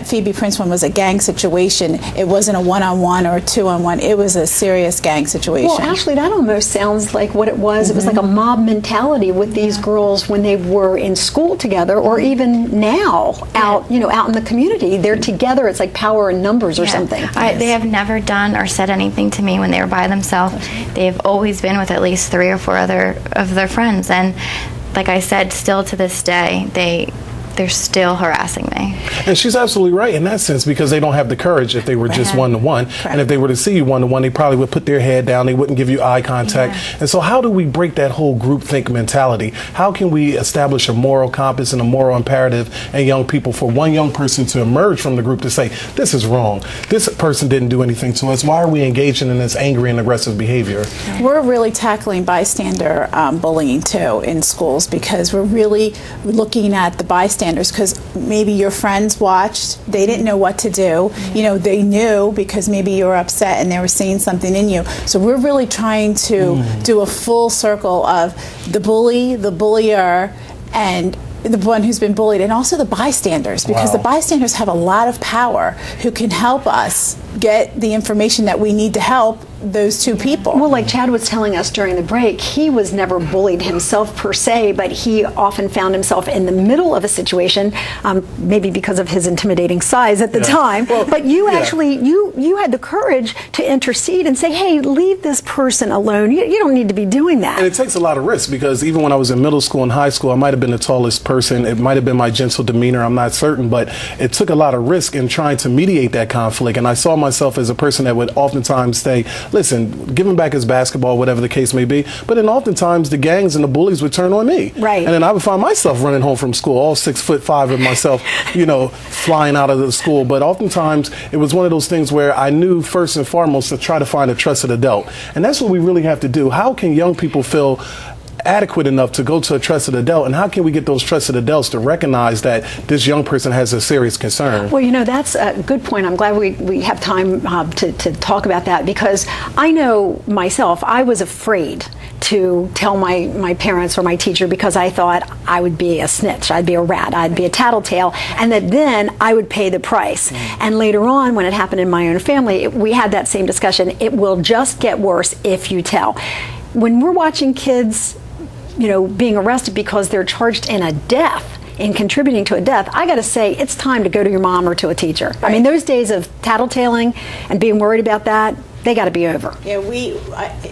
Phoebe Prince one was a gang situation. It wasn't a one-on-one or a two-on-one. It was a serious gang situation. Well, actually, that almost sounds like what it was. It was like a mob mentality with these girls when they were in school together, or even now out, out in the community. They're together. It's like power in numbers or something. They have never done or said anything to me when they were by themselves. They've always been with at least 3 or 4 other of their friends, and like I said, still to this day, they're still harassing me. And she's absolutely right in that sense, because they don't have the courage if they were just one-to-one. And if they were to see you one-to-one, they probably would put their head down. They wouldn't give you eye contact. And so how do we break that whole groupthink mentality? How can we establish a moral compass and a moral imperative in young people for one young person to emerge from the group to say, this is wrong. This person didn't do anything to us. Why are we engaging in this angry and aggressive behavior? We're really tackling bystander bullying too in schools, because we're really looking at the bystanders, because maybe your friends watched, they didn't know what to do. They knew because maybe you were upset and they were seeing something in you. So we're really trying to do a full circle of the bully, the bullier, and the one who's been bullied, and also the bystanders, because the bystanders have a lot of power who can help us get the information that we need to help those two people. Well, like Chad was telling us during the break, he was never bullied himself per se, but he often found himself in the middle of a situation, maybe because of his intimidating size at the time. Well, but you actually, you had the courage to intercede and say, hey, leave this person alone. You don't need to be doing that. And it takes a lot of risk, because even when I was in middle school and high school, I might have been the tallest person. It might have been my gentle demeanor. I'm not certain, but it took a lot of risk in trying to mediate that conflict. And I saw myself as a person that would oftentimes say, listen, give him back his basketball, whatever the case may be. But then oftentimes the gangs and the bullies would turn on me. Right. And then I would find myself running home from school, all 6'5" of myself, flying out of the school. But oftentimes it was one of those things where I knew first and foremost to try to find a trusted adult. And that's what we really have to do. How can young people feel adequate enough to go to a trusted adult, and how can we get those trusted adults to recognize that this young person has a serious concern? Well, that's a good point. I'm glad we have time to talk about that, because I know myself, I was afraid to tell my parents or my teacher, because I thought I would be a snitch, I'd be a rat, I'd be a tattletale, and that then I would pay the price. And later on, when it happened in my own family, we had that same discussion. It will just get worse if you tell. When we're watching kids being arrested because they're charged in a death, in contributing to a death, I got to say, it's time to go to your mom or to a teacher. Right. I mean, those days of tattletaling and being worried about that, they got to be over. Yeah,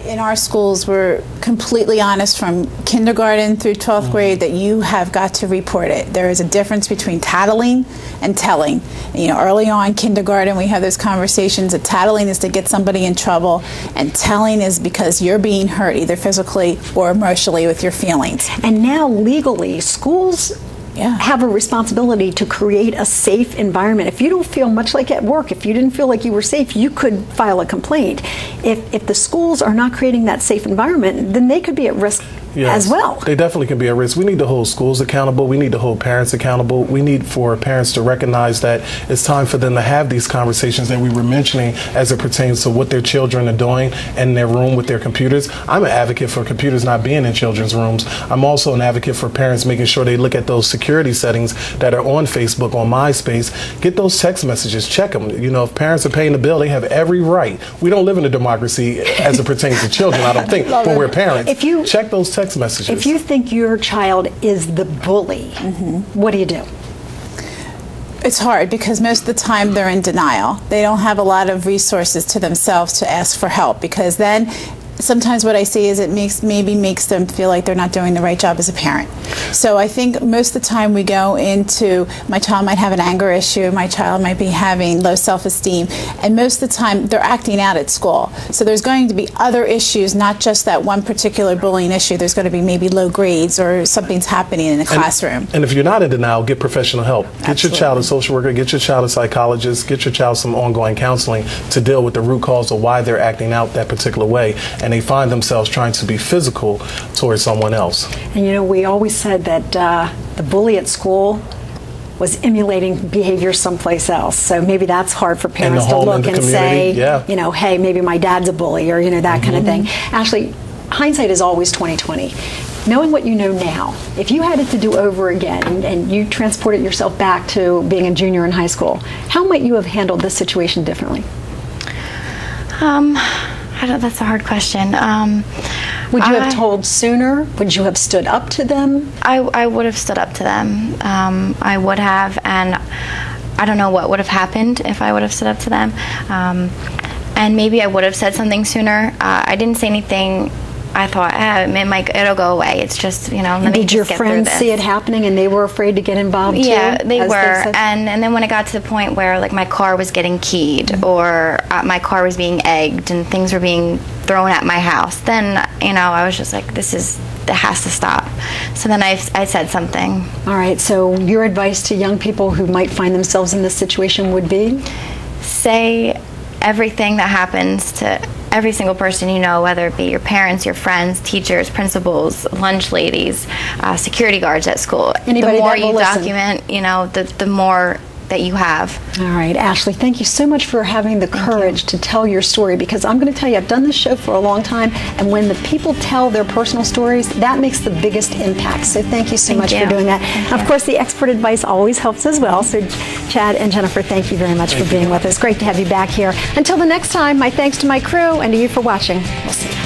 in our schools, we're completely honest from kindergarten through 12th grade that you have got to report it. There is a difference between tattling and telling. Early on, kindergarten, we have those conversations that tattling is to get somebody in trouble, and telling is because you're being hurt either physically or emotionally with your feelings. And now legally, schools have a responsibility to create a safe environment. If you don't feel much like at work, if you didn't feel like you were safe, you could file a complaint. If the schools are not creating that safe environment, then they could be at risk as well. They definitely can be at risk. We need to hold schools accountable. We need to hold parents accountable. We need for parents to recognize that it's time for them to have these conversations that we were mentioning as it pertains to what their children are doing in their room with their computers. I'm an advocate for computers not being in children's rooms. I'm also an advocate for parents making sure they look at those security settings that are on Facebook, on MySpace. Get those text messages. Check them. If parents are paying the bill, they have every right. We don't live in a democracy as it pertains to children, I don't think, when we're parents. If you check those text messages. If you think your child is the bully, what do you do? It's hard, because most of the time they're in denial. They don't have a lot of resources to themselves to ask for help, because then sometimes what I see is it maybe makes them feel like they're not doing the right job as a parent. So I think most of the time we go into, my child might have an anger issue, my child might be having low self-esteem, and most of the time they're acting out at school. So there's going to be other issues, not just that one particular bullying issue. There's going to be maybe low grades or something's happening in the classroom. And if you're not in denial, get professional help. Get Absolutely. your child a social worker, get your child a psychologist, get your child some ongoing counseling to deal with the root cause of why they're acting out that particular way, and they find themselves trying to be physical towards someone else. And we always said that the bully at school was emulating behavior someplace else. So maybe that's hard for parents to look and say, hey, maybe my dad's a bully, or that kind of thing. Actually, hindsight is always 20/20. knowing what you know now, if you had it to do over again and you transported yourself back to being a junior in high school, how might you have handled this situation differently? That's a hard question. Would you have told sooner? Would you have stood up to them? I would have stood up to them. I would have, and I don't know what would have happened if I would have stood up to them. And maybe I would have said something sooner. I didn't say anything. I thought, it'll go away. It's just, let me Did your just get friends through this. see it happening and they were afraid to get involved too? Yeah, they were. said? And then when it got to the point where like my car was getting keyed or my car was being egged and things were being thrown at my house, then, I was just like, it has to stop. So then I said something. All right, so your advice to young people who might find themselves in this situation would be? Say everything that happens to every single person you know, whether it be your parents, your friends, teachers, principals, lunch ladies, security guards at school. Anybody the more that will you listen. document, the more that you have. All right, Ashley, thank you so much for having the courage to tell your story, because I'm going to tell you, I've done this show for a long time, and when the people tell their personal stories, that makes the biggest impact. So thank you so much for doing that. And of course, the expert advice always helps as well. So Chad and Jennifer, thank you very much for being with us. Great to have you back here. Until the next time, my thanks to my crew and to you for watching. We'll see you.